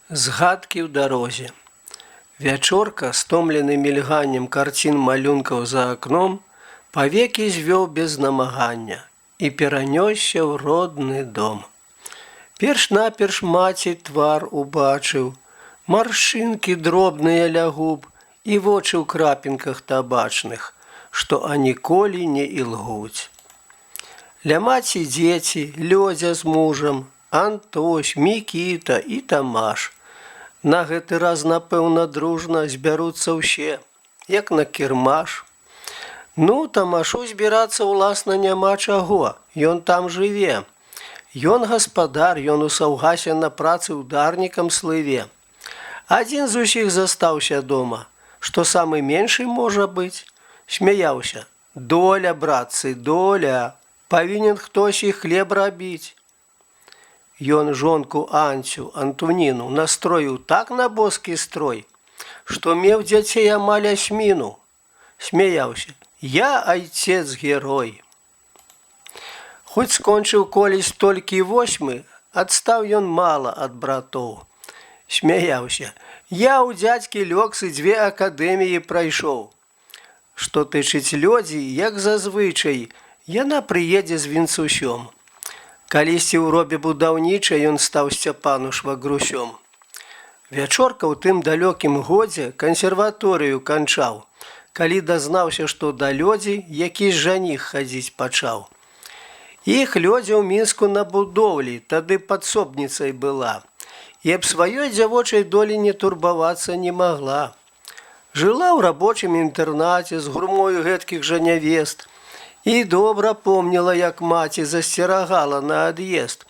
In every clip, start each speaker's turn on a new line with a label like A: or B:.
A: Згадкі ў дарозе. Вячорка, стомлены мільганнем карцін малюнкаў за акном, павекі звёў без намагання і перанёсся ў родны дом. Перш-наперш маці твар убачыў, маршчынкі дробныя ля губ і вочы ў крапінках табачных, што аніколі не ілгуць. Ля маці дзеці, Лёдзя з мужам, Антось, Мікіта і Тамаш. На гэты раз, напэўна, дружна збяруцца ўсе, як на кірмаш. Ну, Тамашу збірацца ўласна няма чаго, ён там жыве. Ён гаспадар, ён у саўгасе на працы ўдарнікам слыве. Адзін з усіх застаўся дома, што самы меншы можа быць, смяяўся. Доля, братцы, доля, павінен хтось і хлеб рабіць. Ён жонку Анцю, Антуніну, настроіў так на боскі строй, што меў дзяцей амаль асьміну. Смяяўся: я айцец герой. Хоць скончыў колісь толькі 8, адстаў ён мала ад братоў. Смяяўся: я ў дзядзькі Лёксы 2 акадэміі прайшоў. Што тычыць Лёдзі, як зазвычай, яна прыедзе з вінцусём. Калісьці ў робе будаўнічай ён стаў Сцяпану швагрусём. Вячорка ў тым далёкім годзе кансерваторыю канчаў, калі дазнаўся, што да Лёдзі якісь жаніх хадзіць пачаў. Іх Лёдзя ў Мінску на будоўлі, тады падсобніцай была, і аб сваёй дзявочай долі не турбавацца не магла. Жыла ў рабочым інтэрнаце з гурмою гэткіх жа нявест, і добра помніла, як маці засцерагала на ад'езд.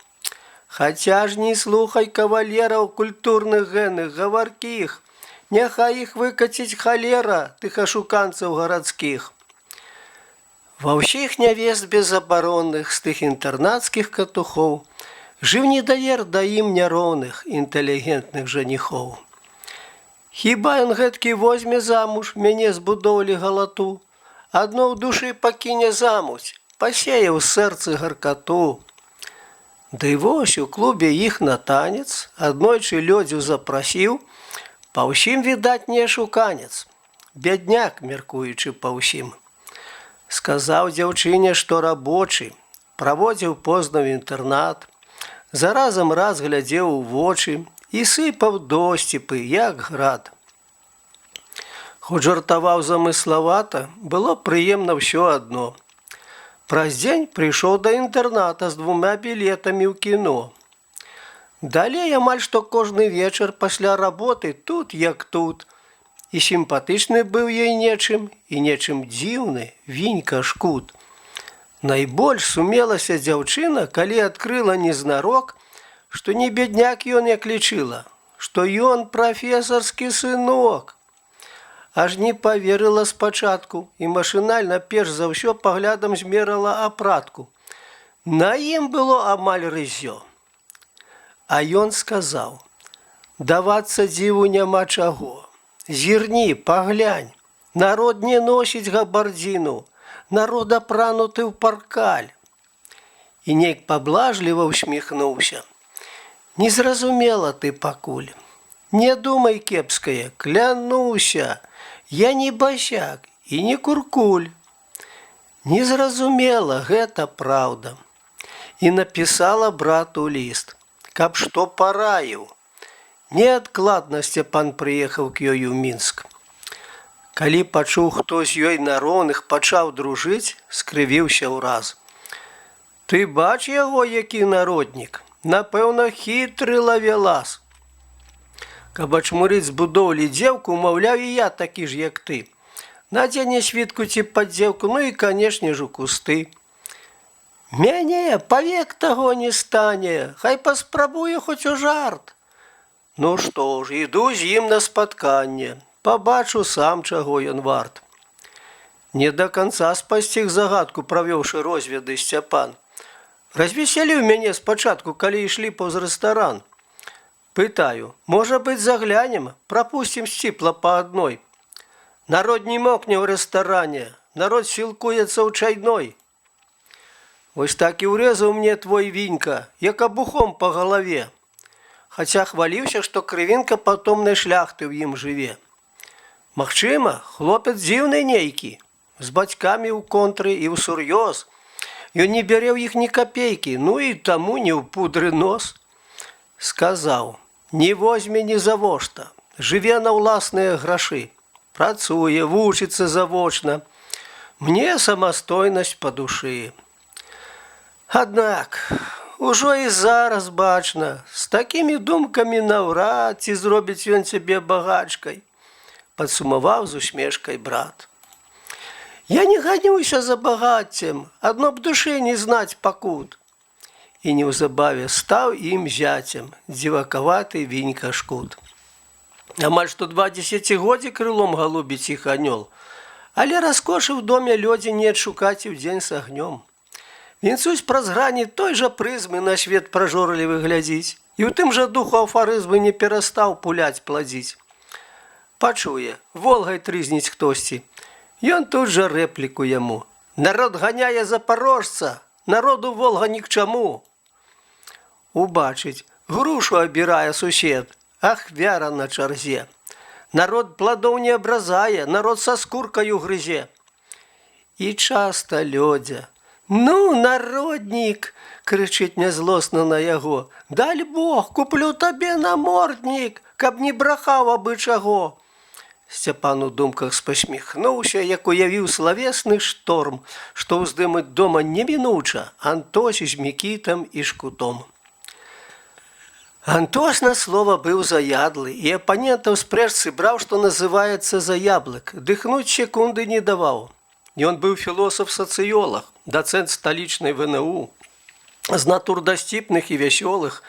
A: Хаця ж не слухай кавалераў культурных гэнных гаваркіх, няхай іх выкаціць халера тых ашуканцаў гарадскіх. Ва ўсіх нявест безабаронных з тых інтэрнацкіх катухоў жыў недавер да ім няроўных інтэлігентных жаніхоў. Хіба ён гэткі возьме замуж мяне з будоўлі галату, адно ў душы пакіне замуць, пасеяў сэрцы гаркату. Ды вось у клубе іх на танец аднойчы Лёдзю запрасіў, па ўсім, відаць, не шуканец, бядняк, меркуючы па ўсім. Сказаў дзяўчыне, што рабочы, праводзіў позна ў інтэрнат, заразам раз глядзеў у вочы і сыпаў досціпы, як град. Хоць жартаваў замыславата, было прыемна ўсё адно. Праз дзень прыйшоў да інтэрната з 2 білетамі ў кіно. Далей амаль што кожны вечар пасля работы тут як тут. І сімпатычны быў ёй нечым, і нечым дзіўны, Вінька Шкут. Найбольш сумелася дзяўчына, калі адкрыла незнарок, што не бядняк ён, як лічыла, што ён прафесарскі сынок. Аж не паверыла спачатку і машынальна перш за ўсё паглядам змерыла апратку. На ім было амаль рыззё. А ён сказаў: давацца дзіву няма чаго. Зірні, паглянь, народ не носіць габардзіну, народ апрануты ў паркаль. І нейк паблажліва ўсміхнуўся: не зразумела ты пакуль. Не думай кепскае, клянуся, я не басяк і не куркуль. Незразумела, гэта праўда. І напісала брату ліст, каб што параіў. Неадкладна Сцяпан прыехаў к ёй у Мінск. Калі пачуў, хто з ёй на роўных пачаў дружыць, скрывіўся ўраз. Ты бач яго, які народнік, напэўна, хітры лавелас. Каб ачмурыць з будоўлі дзеўку, маўляў, і я такі ж, як ты. Надзене світку ці падзеўку, ну і, канешне ж, у кусты. Мяне павек таго не стане, хай паспрабуе хоць у жарт. Ну што ж, іду з ім на спатканне, пабачу сам, чаго ён варт. Не да канца спасціг загадку, правёўшы розведы, Сцяпан. Развесяліў мяне спачатку, калі ішлі паўз рэстаран. Пытаю: можа быць, заглянем, прапусцім сціпла па адной. Народ не мокне ў рэстаране, народ сілкуецца ў чайной. Вось так і ўрэзаў мне твой Вінька, як абухом па галаве. хаця хваліўся, што крывінка патомнай шляхты ў ім жыве. Магчыма, хлопец дзіўны нейкі, з бацькамі ў контры і ўсур'ёз. Ён не бярэ ў іх ні капейкі, ну і таму не ў пудры нос. Сказаў, не возьме ні завошта, жыве на ўласныя грашы, працуе, вучыцца завочна. Мне самастойнасць па душы. Аднак, ужо і зараз бачна, з такімі думкамі наўрад ці зробіць ён цябе багачкай, падсумаваў з усмешкай брат. Я не ганюся за багаццем, адно б душы не знаць пакут. І неўзабаве стаў ім зяцем, дзівакаваты Вінька Шкут. Амаль што 2 дзесяцігоддзі крылом галубіць іх анёл, але раскошы ў доме лёдзе не адшукаць і ўдзень з агнём. Вінцусь праз грані той жа прызмы на свет пражорлівы глядзіць, і ў тым жа духу афарызмы не перастаў пуляць пладзіць. Пачуе, волгай трызніць хтосьці. Ён тут жа рэпліку яму. Народ ганяе запарожца, народу Волга ні к чаму. Убачыць, грушу абірае сусед, ахвяра на чарзе. Народ пладоў не абразае, народ са скуркаю грызе. І часта лёдзя. Ну, народнік, крычыць нязлосна на яго. Даль Бог, куплю табе наморднік, каб не брахаў абы чаго. Сцяпан у думках спасміхнуўся, як уявіў славесны шторм, што ўздымаць дома немінуча Антось з Мікітам і Шкутом. Антос на слова быў заядлы, і апанентаў спрэчцы браў, што называецца, за яблык, дыхнуць секунды не даваў. Ён быў філосаф-сацыёлаг, дацэнт сталічнай ВНУ, з натур дасціпных і вясёлых,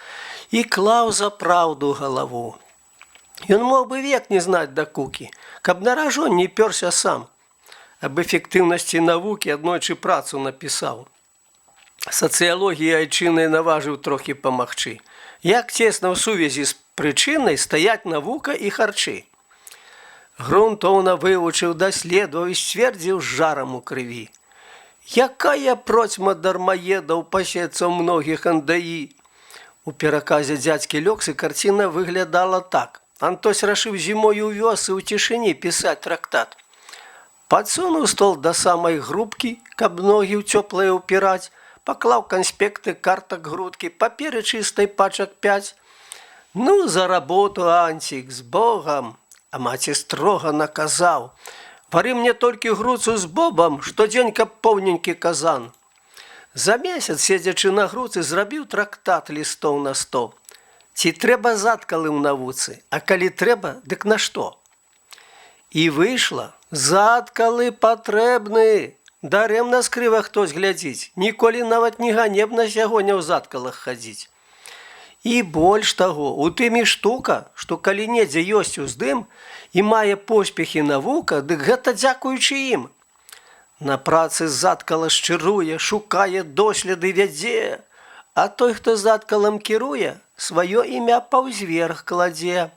A: і клаў за праўду галаву. Ён мог бы век не знаць дакукі, каб на ражон не пёрся сам. Аб эфектыўнасці навукі аднойчы працу напісаў. Сацыялогіі айчыннай наважыў трохі памагчы. Як цесна ў сувязі з прычынай стаяць навука і харчы. Грунтоўна вывучыў, даследаваў і сцвердзіў з жарам у крыві. Якая процьма дармаедаў пасецца ў многіх андаі. У пераказе дзядзькі Лёксы карціна выглядала так. Антось рашыў зімою ў вёсы ў цішыні пісаць трактат. Падсунуў стол да самай грубкі, каб ногі ў цёплае ўпіраць, паклаў канспекты, картак грудкі, паперы чыстай пачак 5. Ну, за работу, Анцік, з Богам. А маці строга наказаў. Вары мне толькі груцу з бобам, штодзень каб поўненькі казан. За месяц, седзячы на груцы, зрабіў трактат лістоў на 100. Ці трэба задкалы ў навуцы, а калі трэба, дык на што? І выйшла, задкалы патрэбны. Дарэмна скрыва хтось глядзіць, ніколі нават не ганебна сягоння ў задкалах хадзіць. І больш таго, у тым і штука, што калі недзе ёсць уздым і мае поспехі навука, дык гэта дзякуючы ім. На працы задкала шчыруе, шукае, доследы вядзе, а той, хто задкалам кіруе, сваё імя паўзверх кладзе.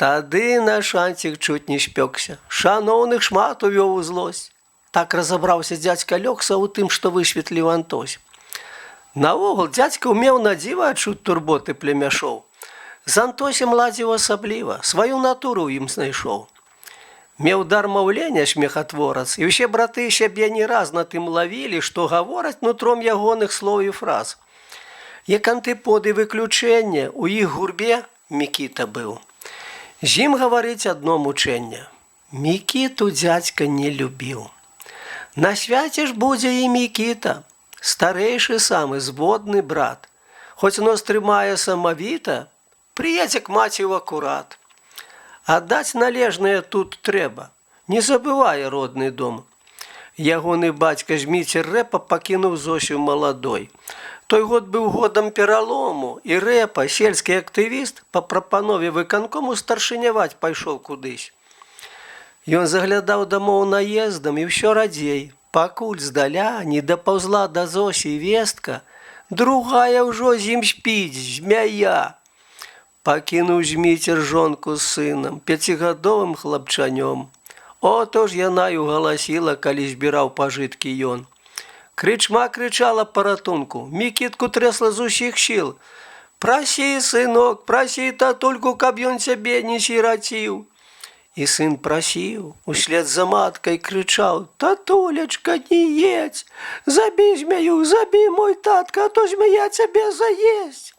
A: Тады наш Анцік чуць не спёкся, шаноўных шмат увёў у злосць. Так разабраўся дзядзька Лёкса ў тым, што высветліў Антось. Наогул, дзядзька ўмеў на дзіва адчуць турботы племяшоў. З Антосем ладзіў асабліва, сваю натуру ў ім знайшоў. Меў дар маўлення смехатворац, і ўсе браты сябе не раз на тым лавілі, што гавораць нутром ягоных слоў і фраз. Як антыподы выключэння, у іх гурбе Мікіта быў. З ім гаварыць адно мучэнне. Мікіту дзядзька не любіў. На свяце ж будзе і Мікіта, старэйшы самы зводны брат. Хоць нос трымае самавіта, прыедзе к маці ў акурат. Аддаць належнае тут трэба, не забывае родны дом. Ягоны бацька Зміцер Рэпа пакінуў Зосю маладой. Той год быў годам пералому, і Рэпа, сельскі актывіст, па прапанове выканкому старшыняваць пайшоў кудысь. Ён заглядаў дамоў наездам і ўсё радзей, пакуль здаля не дапаўзла да Зосі вестка, другая ўжо з ім спіць, змяя. Пакінуў Зміцер жонку з сынам, 5гадовым хлапчанём. Отож яна і угаласіла, калі збіраў пажыткі ён. Крычма крычала па ратунку, Мікітку трэсла з усіх сіл. Прасі, сынок, прасі татульку, каб ён цябе не сіраціў. І сын прасіў, услед за маткай крычаў: «Татулечка, не едзь! Забі змяю, забі, мой татка, а то змяя цябе заесть!»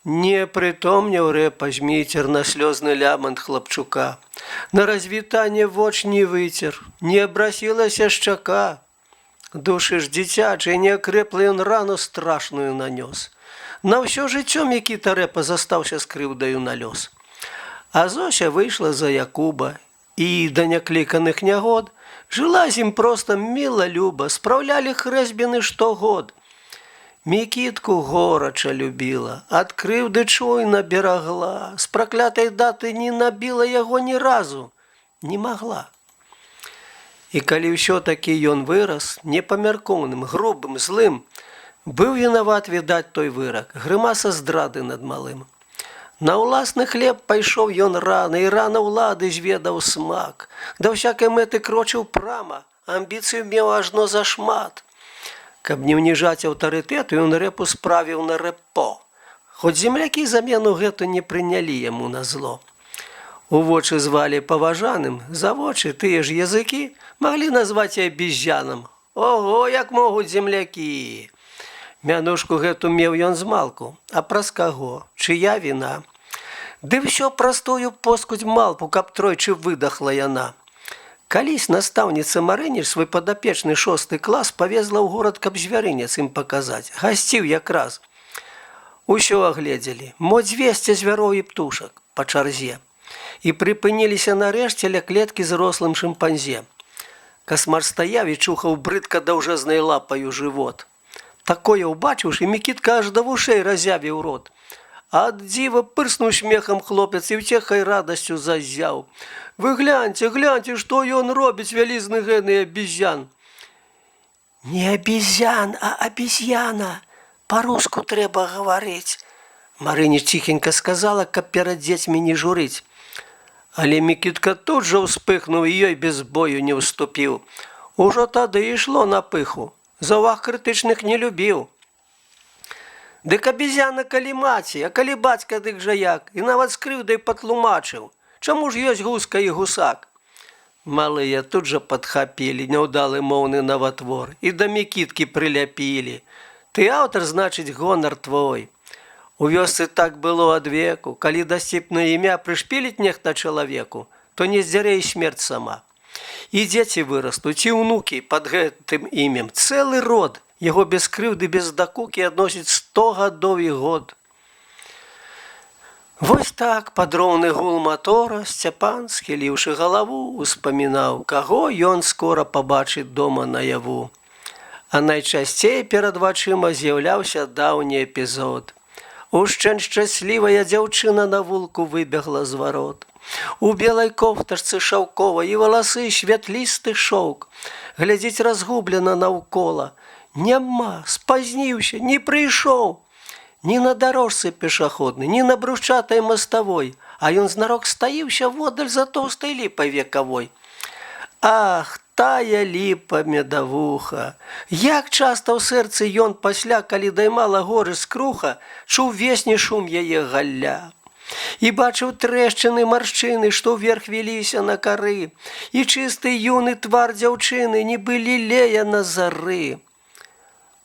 A: Не прытомніў рэпа змейцер на слёзны лямант хлапчука. На развітанне воч не выцер, не абрасілася шчака. Душы ж дзіцячай неакрэплы ён рану страшную нанёс. На ўсё жыццё Мікіта рэпа застаўся з крыўдаю на лёс. А Зося выйшла за Якуба і да някліканых нягод жыла з ім проста міла-люба, спраўлялі хрэсьбіны штогод. Мікітку горача любіла, ад крыўды чуйна берагла, з праклятай даты не набіла яго ні разу, не магла. І калі ўсё-такі ён вырас, непамяркоўным, грубым, злым, быў вінават, відаць, той вырак, грымаса здрады над малым. На ўласны хлеб пайшоў ён рана, і рана ўлады зведаў смак. Да ўсякай мэты крочыў прама, амбіцыю меў ажно зашмат. Каб не ўніжаць аўтарытэту, ён рэпу справіў на рэпо. Хоць землякі замену гэту не прынялі яму на зло. У вочы звалі паважаным, за вочы тыя ж языкі маглі назваць і абізянам. Ого, як могуць землякі! Мянушку гэту меў ён змалку, а праз каго? Чыя віна? Ды ўсё праз тую поскудзь малпу, каб тройчы выдахла яна. Калісь настаўніца Марыніч свой падапечны 6 клас павезла ў горад, каб звярынец ім паказаць. Гасціў якраз. Усё агледзелі, мо 200 звяроў і птушак па чарзе. І прыпыніліся нарэшце ля клеткі з рослым шымпанзе. Касмар стаяў і чухаў брыдка даўжэзнай лапаю жывот. Такое ўбачыўшы, Мікітка аж да вушэй разявіў рот. Ад дзіва пырснуў смехам хлопец і ўцехай радасцю зазяў. «Вы гляньце, гляньце, што ён робіць, вялізны гэны абізян!» «Не абізян, а абізяна! Па-руску трэба гаварыць!» Марыніч ціхенька сказала, каб перад дзецьмі не журыць. Але Мікітка тут жа ўспыхнуў і ёй без бою не ўступіў. Ужо тады ішло на пыху. Заўваг крытычных не любіў. Дык абізяна калі маці, а калі бацька, дык жа як, і нават з крыўдай патлумачыў. Чаму ж ёсць гуска і гусак? Малыя тут жа падхапілі няўдалы моўны наватвор і да Мікіткі прыляпілі. Ты аўтар, значыць, гонар твой. У вёсцы так было адвеку, калі дасціпнае імя прышпіліць нехта чалавеку, то не здзярэ і смерць сама. І дзеці вырастуць, і ўнукі пад гэтым імем. Цэлы род яго без крыўды, без дакукі адносіць 100 гадоў і год. Вось так пад роўны гул матора Сцяпан, схіліўшы галаву, успамінаў, каго ён скора пабачыць дома наяву. А найчасцей перад вачыма з'яўляўся даўні эпізод. Ушчэнь шчаслівая дзяўчына на вулку выбегла з варот. У белай кофтачцы шаўковай і валасы святлісты шоўк. Глядзіць разгублена наўкола. Няма, спазніўся, не прыйшоў. Ні на дарожцы пешаходнай, ні на брусчатай маставой, а ён знарок стаіўся водаль за тоўстай ліпай векавой. Ах, тая ліпа медавуха! Як часта ў сэрцы ён пасля, калі даймала горы скруха, чуў весні шум яе галля. І бачыў трэшчыны маршчыны, што ўверх віліся на кары, і чысты юны твар дзяўчыны, нібы лілея на зары.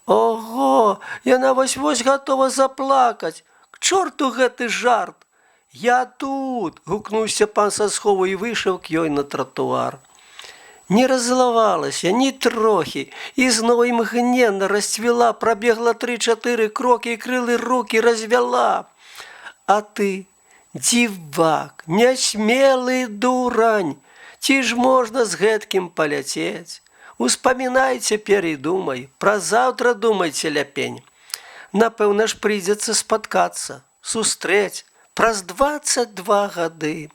A: Ого, яна вось-вось гатова заплакаць. К чорту гэты жарт. Я тут, гукнуў Сцяпан са схову і выйшаў к ёй на тратуар. Не раззлавалася, ні трохі, і зноў імгненна расцвіла, прабегла 3-4 крокі і крылы рукі развяла. А ты, дзівак, нясмелы дурань, ці ж можна з гэткім паляцець? Успамінай цяпер і думай, пра заўтра думайце ляпень. Напэўна ж прыйдзецца спаткацца, сустрэць праз 22 гады.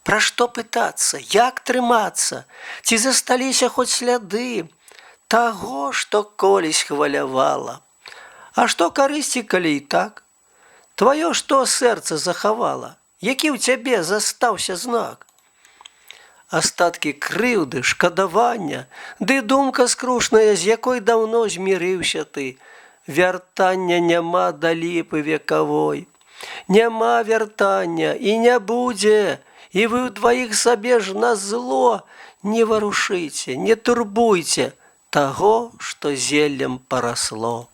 A: Пра што пытацца, як трымацца, ці засталіся хоць сляды таго, што колісь хвалявала. А што карысці, калі і так? Тваё што сэрца захавала, які ў цябе застаўся знак? Астаткі крыўды, шкадавання, ды думка скрушная, з якой даўно змірыўся ты. вяртання няма да ліпы векавой. Няма вяртання і не будзе, і вы ўдваіх сабе ж на зло не варушыце, не турбуйце таго, што зеллем парасло.